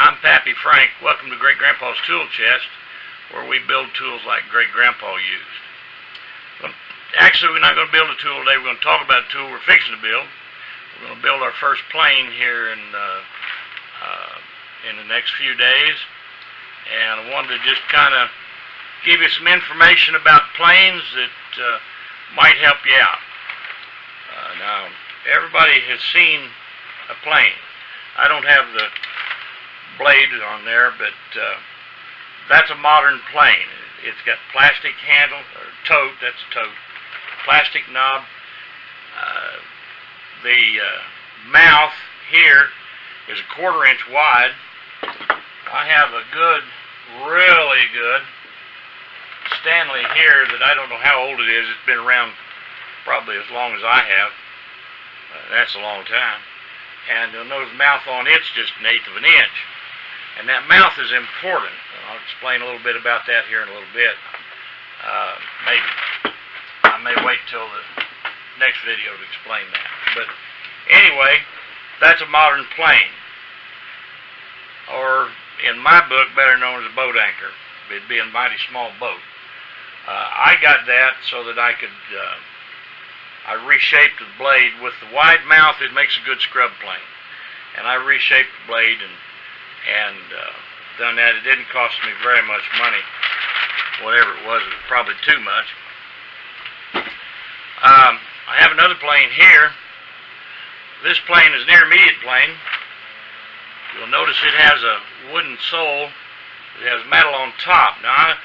I'm Pappy Frank. Welcome to Great Grandpa's Tool Chest, where we build tools like Great Grandpa used. Well, actually, we're not going to build a tool today. We're going to talk about a tool we're fixing to build. We're going to build our first plane here in the next few days. And I wanted to just kind of give you some information about planes that might help you out. Now, everybody has seen a plane. I don't have the blade on there, but that's a modern plane. It's got plastic handle, or tote, that's a tote, plastic knob. The mouth here is a 1/4 inch wide. I have a good, really good Stanley here that I don't know how old it is. It's been around probably as long as I have. That's a long time. And you'll notice the mouth on it's just 1/8 of an inch. And that mouth is important. I'll explain a little bit about that here in a little bit. Maybe. I may wait till the next video to explain that. But anyway, that's a modern plane. Or in my book, better known as a boat anchor. It'd be a mighty small boat. I got that so that I could, I reshaped the blade. With the wide mouth, it makes a good scrub plane. And I reshaped the blade and done that. It didn't cost me very much money. Whatever it was probably too much. I have another plane here. This plane is an intermediate plane. You'll notice it has a wooden sole. It has metal on top. Now,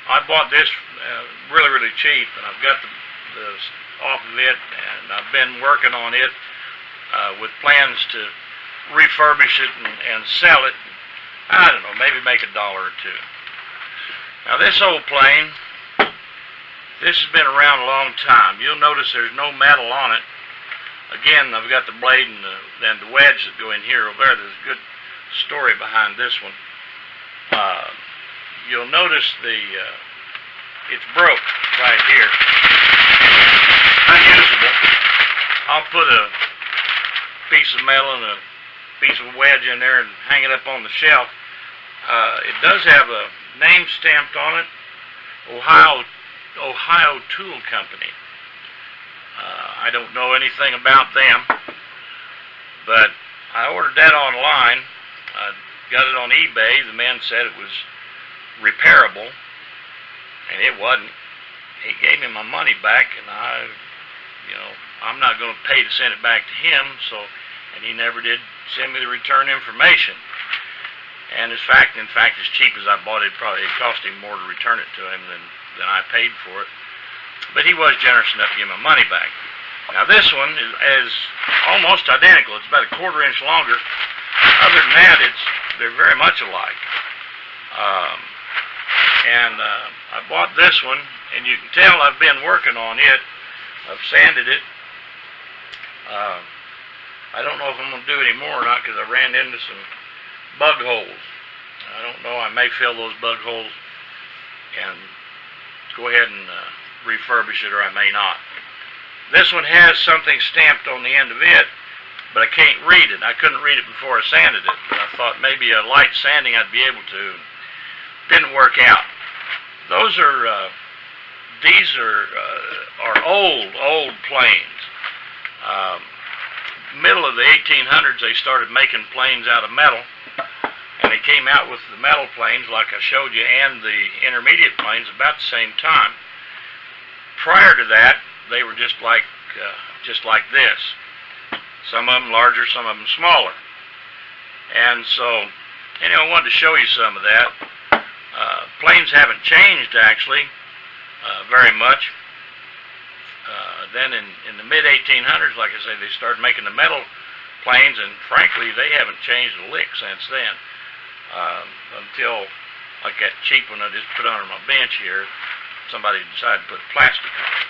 I bought this really, really cheap, and I've got the off of it, and I've been working on it with plans to refurbish it and sell it. I don't know, maybe make $1 or $2. Now, this old plane, this has been around a long time. You'll notice there's no metal on it. Again, I've got the blade and the wedge that go in here over there. There's a good story behind this one. You'll notice it's broke right here. Unusable. I'll put a piece of metal and a piece of wedge in there and hang it up on the shelf. It does have a name stamped on it, Ohio Tool Company. I don't know anything about them, but I ordered that online. I got it on eBay. The man said it was repairable, and it wasn't. He gave me my money back, and I'm not going to pay to send it back to him, and he never did send me the return information. And in fact, as cheap as I bought it, it cost him more to return it to him than I paid for it. But he was generous enough to give me my money back. Now this one is almost identical. It's about a 1/4 inch longer. Other than that, they're very much alike. I bought this one, and you can tell I've been working on it. I've sanded it. I don't know if I'm going to do any more or not, because I ran into some bug holes. I don't know. I may fill those bug holes and go ahead and refurbish it, or I may not. This one has something stamped on the end of it, but I can't read it. I couldn't read it before I sanded it, but I thought maybe a light sanding I'd be able to. Didn't work out. These are old planes. Middle of the 1800s, they started making planes out of metal, and they came out with the metal planes, like I showed you, and the intermediate planes about the same time. Prior to that, they were just like this. Some of them larger, some of them smaller. And so, I wanted to show you some of that. Planes haven't changed, actually, very much. Then in the mid-1800s, like I say, they started making the metal planes, and frankly, they haven't changed a lick since then. Until, like that cheap one I just put under my bench here, somebody decided to put plastic on it.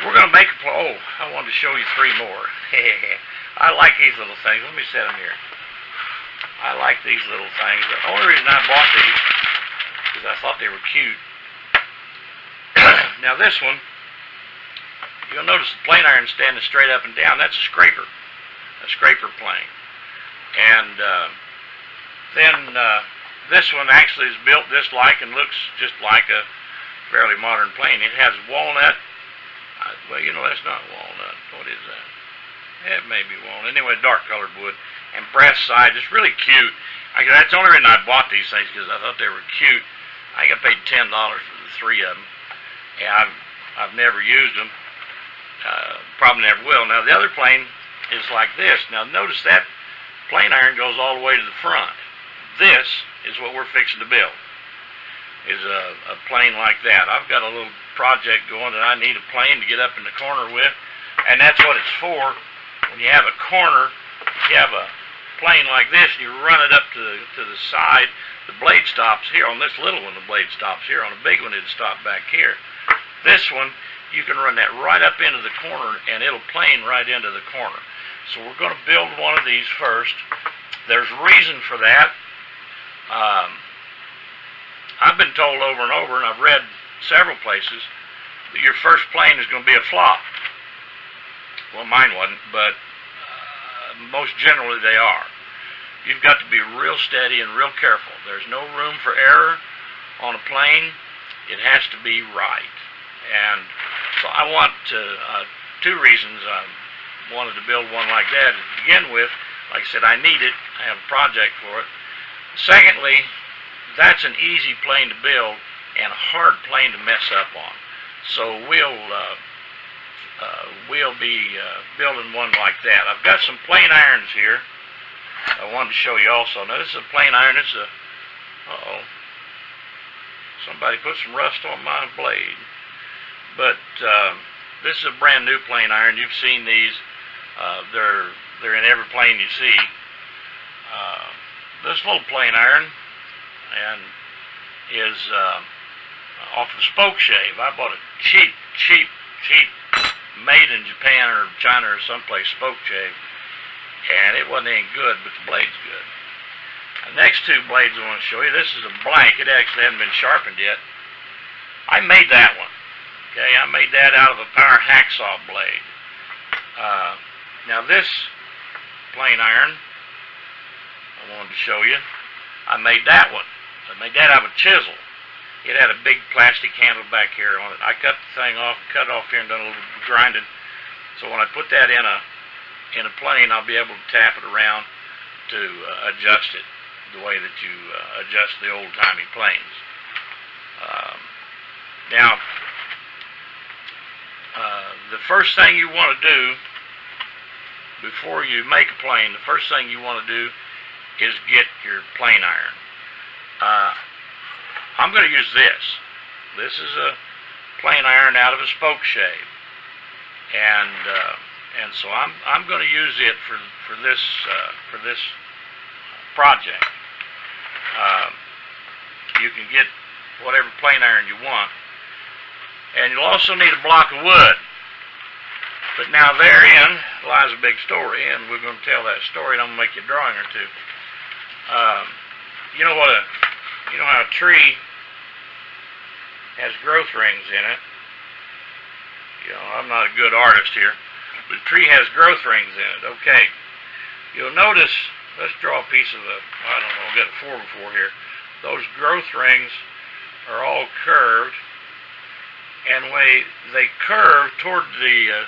We're going to make I wanted to show you 3 more. I like these little things. Let me set them here. I like these little things. The only reason I bought these is I thought they were cute. Now this one, you'll notice the plane iron standing straight up and down. That's a scraper plane. And Then this one actually is built just like and looks just like a fairly modern plane. It has walnut. Well, you know, that's not walnut. What is that? It may be walnut. Anyway, dark colored wood. And brass sides. It's really cute. That's the only reason I bought these things, because I thought they were cute. I got paid $10 for the 3 of them. And I've never used them. Probably never will. Now, the other plane is like this. Now, notice that plane iron goes all the way to the front. This is what we're fixing to build, is a plane like that. I've got a little project going that I need a plane to get up in the corner with, and that's what it's for. When you have a corner, if you have a plane like this and you run it up to the side, the blade stops here. On this little one, the blade stops here. On a big one, it'll stop back here. This one, you can run that right up into the corner, and it'll plane right into the corner. So we're going to build one of these first. There's a reason for that. I've been told over and over, and I've read several places, that your first plane is going to be a flop. Well, mine wasn't, but most generally they are. You've got to be real steady and real careful. There's no room for error on a plane. It has to be right. And so I want to, 2 reasons I wanted to build one like that. To begin with, like I said, I need it. I have a project for it. Secondly, that's an easy plane to build and a hard plane to mess up on. So we'll be building one like that. I've got some plane irons here I wanted to show you also. Now, this is a plane iron. It's a, somebody put some rust on my blade. But this is a brand new plane iron. You've seen these. They're in every plane you see. This little plane iron and is off the spoke shave. I bought a cheap, made in Japan or China or someplace spoke shave, and it wasn't any good, but the blade's good. The next 2 blades I want to show you. This is a blank. It actually hasn't been sharpened yet. I made that one. Okay, I made that out of a power hacksaw blade. Now this plane iron I wanted to show you, I made that one. I made that out of a chisel. It had a big plastic handle back here on it. I cut the thing off, cut it off here and done a little grinding. So when I put that in a plane, I'll be able to tap it around to adjust it the way that you adjust the old-timey planes. Now, the first thing you want to do before you make a plane, the first thing you want to do is get your plane iron. I'm going to use this. This is a plane iron out of a spoke shave, and so I'm going to use it for this project. You can get whatever plane iron you want, and you'll also need a block of wood. But now therein lies a big story, and we're going to tell that story, and I'm going to make you a drawing or 2. You know how a tree has growth rings in it. You know, I'm not a good artist here, but a tree has growth rings in it. Okay. You'll notice, let's draw a piece of I'll get a 4x4 here. Those growth rings are all curved, and they curve toward the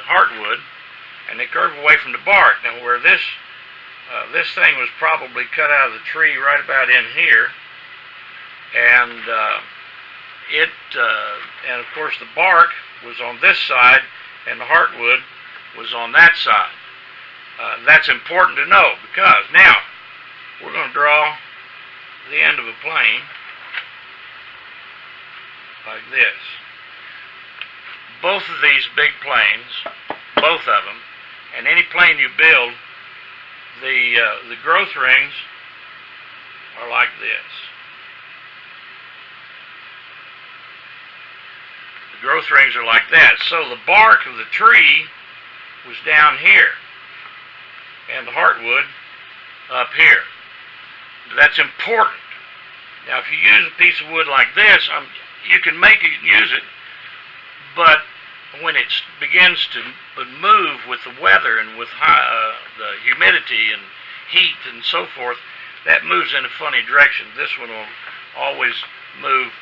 heartwood, and they curve away from the bark. Now, where this thing was probably cut out of the tree right about in here, and and of course the bark was on this side, and the heartwood was on that side. That's important to know, because now we're going to draw the end of a plane like this. Both of these big planes, both of them, and any plane you build, the growth rings are like this. The growth rings are like that. So the bark of the tree was down here, and the heartwood up here. That's important. Now, if you use a piece of wood like this, you can make it and use it, but when it begins to move with the weather and with the humidity and heat and so forth, that moves in a funny direction. This one will always move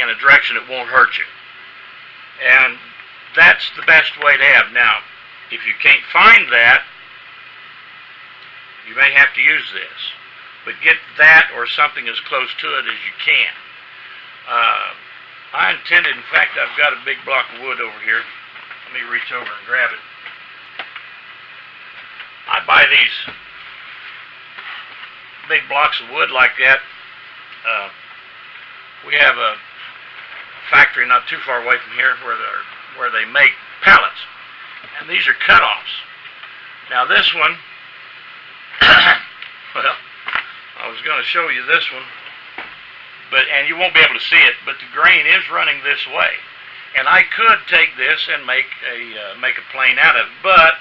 in a direction that won't hurt you. And that's the best way to have. Now, if you can't find that, you may have to use this. But get that or something as close to it as you can. I intended, in fact, I've got a big block of wood over here. Let me reach over and grab it. I buy these big blocks of wood like that. We have a factory not too far away from here where they make pallets, and these are cut-offs. Now this one, well, I was going to show you this one, and you won't be able to see it, but the grain is running this way, and I could take this and make a plane out of it, but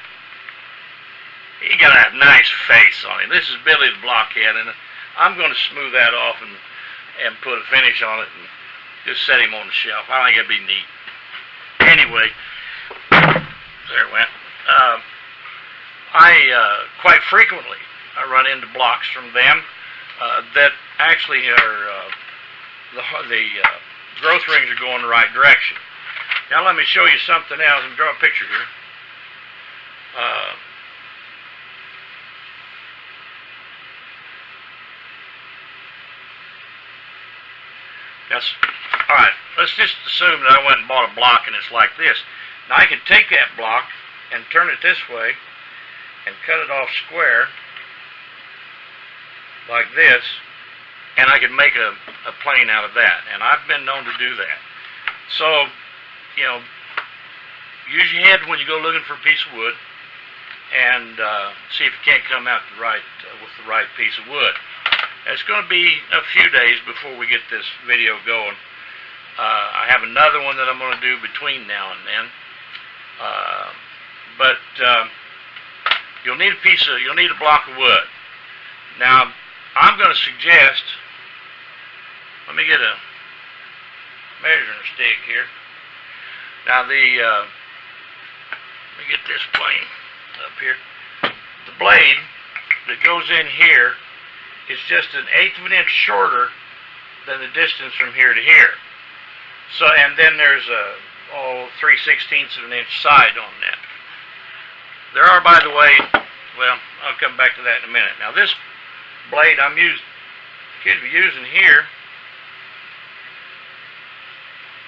you got to have a nice face on it. This is Billy the Blockhead, and I'm going to smooth that off and put a finish on it and just set him on the shelf. I think it'd be neat. Anyway, there it went. Quite frequently I run into blocks from them that actually are the growth rings are going the right direction. Now let me show you something else. Let me draw a picture here. That's all right. Let's just assume that I went and bought a block and it's like this. Now I can take that block and turn it this way and cut it off square like this, and I can make a plane out of that. And I've been known to do that. So, you know, use your head when you go looking for a piece of wood, and see if you can't come out with the right piece of wood. It's going to be a few days before we get this video going. I have another one that I'm going to do between now and then. But you'll need a block of wood. Now, I'm going to suggest, let me get a measuring stick here. Now let me get this plane up here. The blade that goes in here is just 1/8 of an inch shorter than the distance from here to here. So, and then there's a 3/16 of an inch side on that. There are, by the way, well, I'll come back to that in a minute. Now this blade I'm using here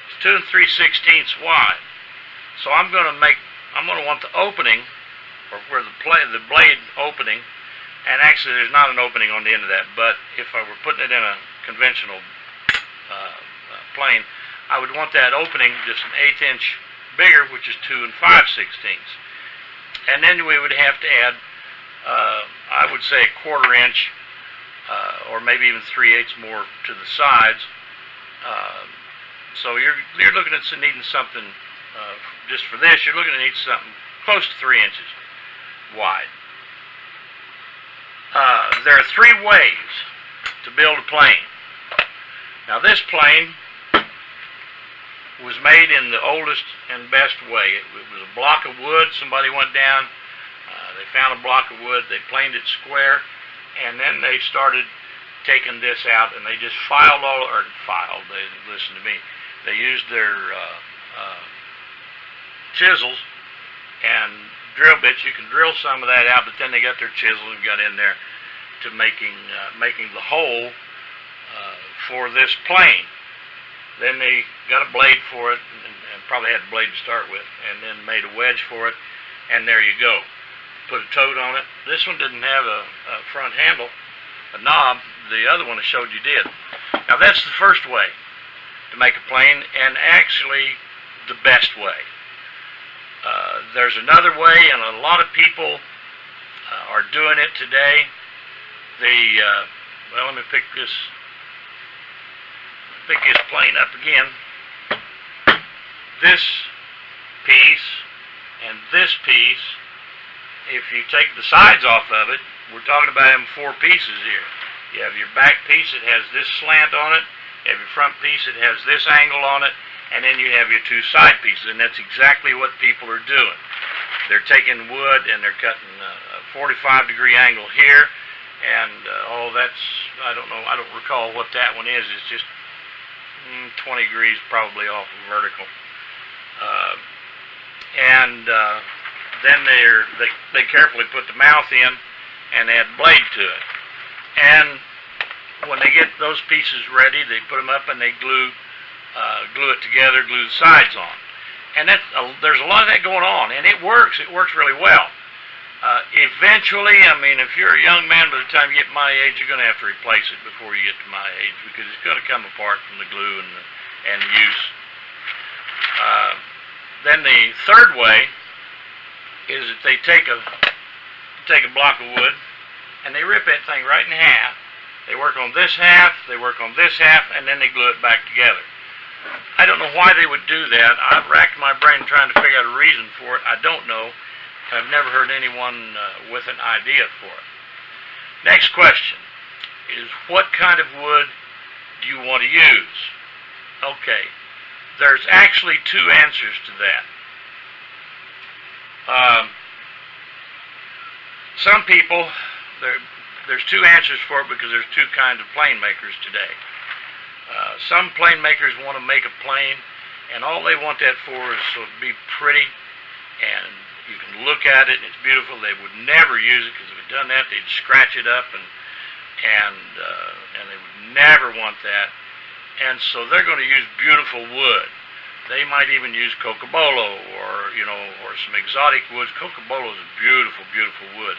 is 2 3/16 wide. So I'm going to want the opening, or where the blade opening, and actually there's not an opening on the end of that, but if I were putting it in a conventional plane, I would want that opening just 1/8 inch bigger, which is 2 5/16. And then we would have to add, I would say, 1/4 inch, or maybe even 3/8 more to the sides. So you're looking at needing something, just for this, you're looking to need something close to 3 inches wide. There are 3 ways to build a plane. Now this plane was made in the oldest and best way. It was a block of wood. Somebody went down, they found a block of wood, they planed it square, and then they started taking this out, and they just listen to me, they used their chisels and drill bits. You can drill some of that out, but then they got their chisel and got in there to making the hole for this plane. Then they got a blade for it, and probably had a blade to start with, and then made a wedge for it, and there you go. Put a toad on it. This one didn't have a front handle, a knob. The other one I showed you did. Now that's the first way to make a plane, and actually the best way. There's another way, and a lot of people are doing it today. Well, let me pick this plane up again. This piece and this piece, if you take the sides off of it, we're talking about having 4 pieces here. You have your back piece that has this slant on it, you have your front piece that has this angle on it, and then you have your 2 side pieces, and that's exactly what people are doing. They're taking wood and they're cutting a 45-degree angle here, And I don't know, I don't recall what that one is. It's just 20 degrees probably off of vertical. Then they carefully put the mouth in and add blade to it. And when they get those pieces ready, they put them up and they glue it together, glue the sides on. And there's a lot of that going on, and it works. It works really well. Eventually, I mean, if you're a young man, by the time you get my age, you're going to have to replace it before you get to my age, because it's going to come apart from the glue and the use. Then the third way is that they take a block of wood and they rip that thing right in half. They work on this half, they work on this half, and then they glue it back together. I don't know why they would do that. I've racked my brain trying to figure out a reason for it. I don't know. I've never heard anyone with an idea for it. Next question is, what kind of wood do you want to use? Okay, there's actually two answers to that. Some people, there's two answers for it, because there's two kinds of plane makers today. Some plane makers want to make a plane, and all they want that for is so to be pretty, and you can look at it and it's beautiful. They would never use it, because if they'd done that, they'd scratch it up, and they would never want that. And so they're going to use beautiful wood. They might even use cocobolo or some exotic woods. Cocobolo is a beautiful, beautiful wood.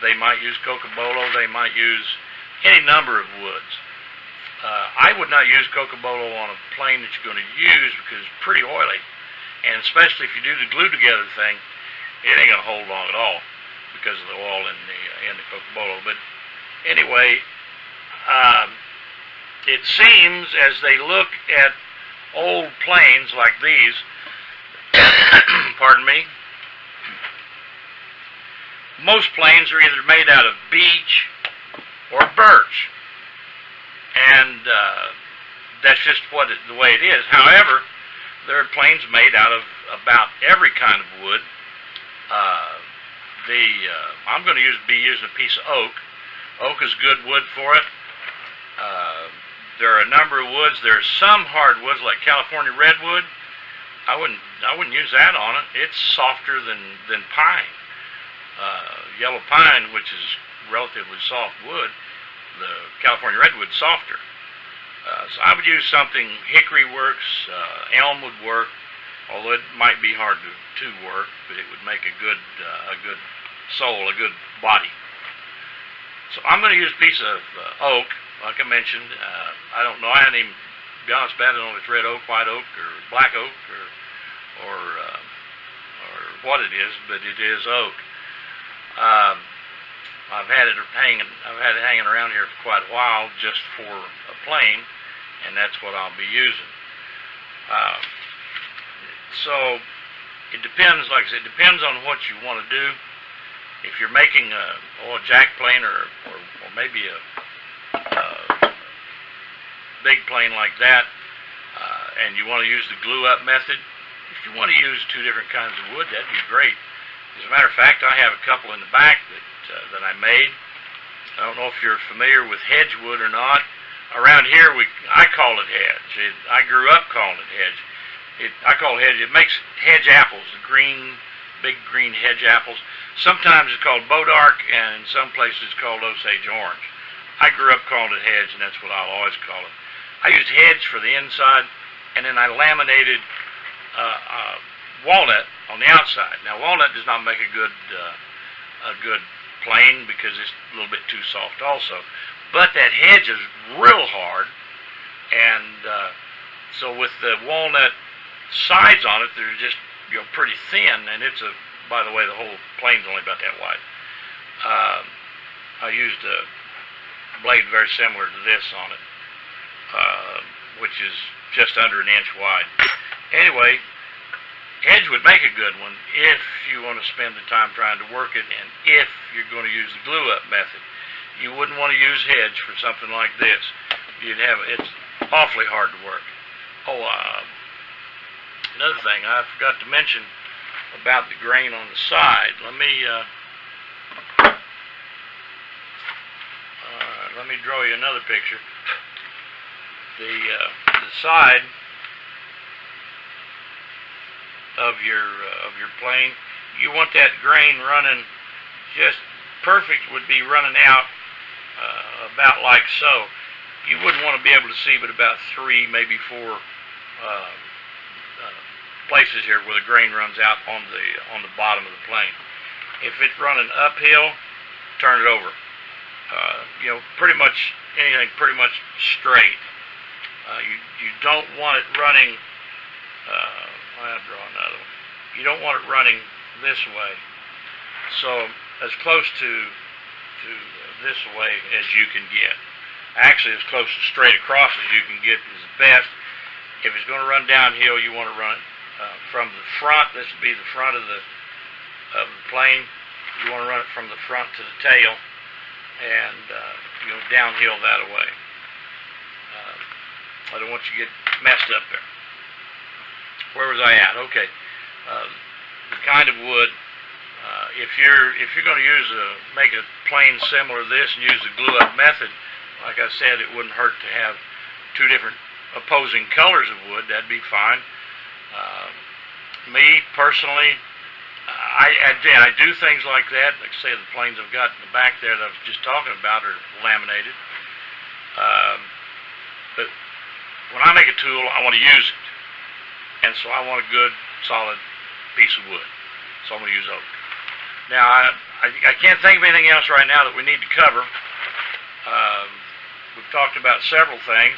They might use cocobolo. They might use any number of woods. I would not use cocobolo on a plane that you're going to use, because it's pretty oily. And especially if you do the glue together thing, it ain't going to hold long at all because of the oil in the cocobolo. But anyway, it seems as they look at old planes like these, pardon me, most planes are either made out of beech or birch, and that's just the way it is. However, there are planes made out of about every kind of wood. I'm going to be using a piece of oak. Oak is good wood for it. There are a number of woods. There are some hardwoods like California redwood. I wouldn't use that on it. It's softer than pine. Yellow pine, which is relatively soft wood, the California redwood's softer. So I would use something. Hickory works. Elm would work, although it might be hard to work, but it would make a good sole, a good body. So I'm going to use a piece of oak. Like I mentioned, I don't know. I haven't even, to be honest about it, I don't know if it's red oak, white oak, or black oak, or what it is, but it is oak. I've had it hanging around here for quite a while, just for a plane, and that's what I'll be using. So it depends. Like I said, it depends on what you want to do. If you're making a jack plane or maybe a big plane like that, and you want to use the glue up method, if you want to use two different kinds of wood, that'd be great. As a matter of fact, I have a couple in the back that I made. I don't know if you're familiar with hedge wood or not. Around here, I call it hedge. I grew up calling it hedge. I call it hedge. It makes hedge apples, the big green hedge apples. Sometimes it's called Bodark, and in some places it's called Osage orange. I grew up calling it hedge, and that's what I'll always call it. I used hedge for the inside, and then I laminated walnut on the outside. Now, walnut does not make a good plane, because it's a little bit too soft also. But that hedge is real hard, and so with the walnut sides on it, they're just pretty thin, and by the way, the whole plane's only about that wide. I used a blade very similar to this on it, which is just under an inch wide. Anyway, hedge would make a good one if you want to spend the time trying to work it, and if you're going to use the glue up method. You wouldn't want to use hedge for something like this. It's awfully hard to work. Another thing I forgot to mention about the grain on the side. Let me me draw you another picture. The side of your plane, you want that grain running just perfect. Would be running out about like so. You wouldn't want to be able to see but about 3, maybe 4 places here where the grain runs out on the bottom of the plane. If it's running uphill, turn it over. Pretty much anything pretty much straight. You don't want it running. I'll draw another one. You don't want it running this way. So as close to this way as you can get. Actually, as close to straight across as you can get is best. If it's going to run downhill, you want to run it from the front. This would be the front of the plane. You want to run it from the front to the tail, and downhill that way. I don't want you to get messed up there. Where was I at? Okay. The kind of wood. If you're going to make a plane similar to this and use the glue up method, like I said, it wouldn't hurt to have 2 different opposing colors of wood. That'd be fine. Me personally, I do things like that. Like I say, the planes I've got in the back there that I was just talking about are laminated. But when I make a tool, I want to use it, and so I want a good, solid piece of wood. So I'm going to use oak. Now, I can't think of anything else right now that we need to cover. We've talked about several things,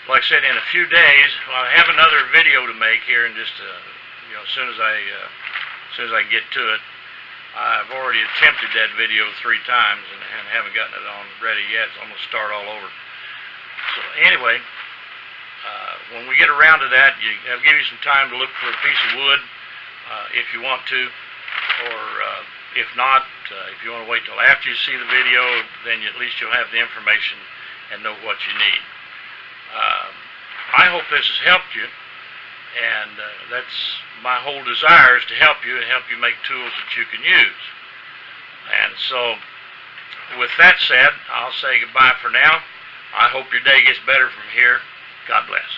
like I said, in a few days, I have another video to make here, and just as soon as I get to it. I've already attempted that video 3 times and haven't gotten it on ready yet, so I'm going to start all over. So anyway, when we get around to that, I'll give you some time to look for a piece of wood if you want to, or if not, if you want to wait till after you see the video, then at least you'll have the information and know what you need. I hope this has helped you, and that's my whole desire, is to help you and help you make tools that you can use. And so, with that said, I'll say goodbye for now. I hope your day gets better from here. God bless.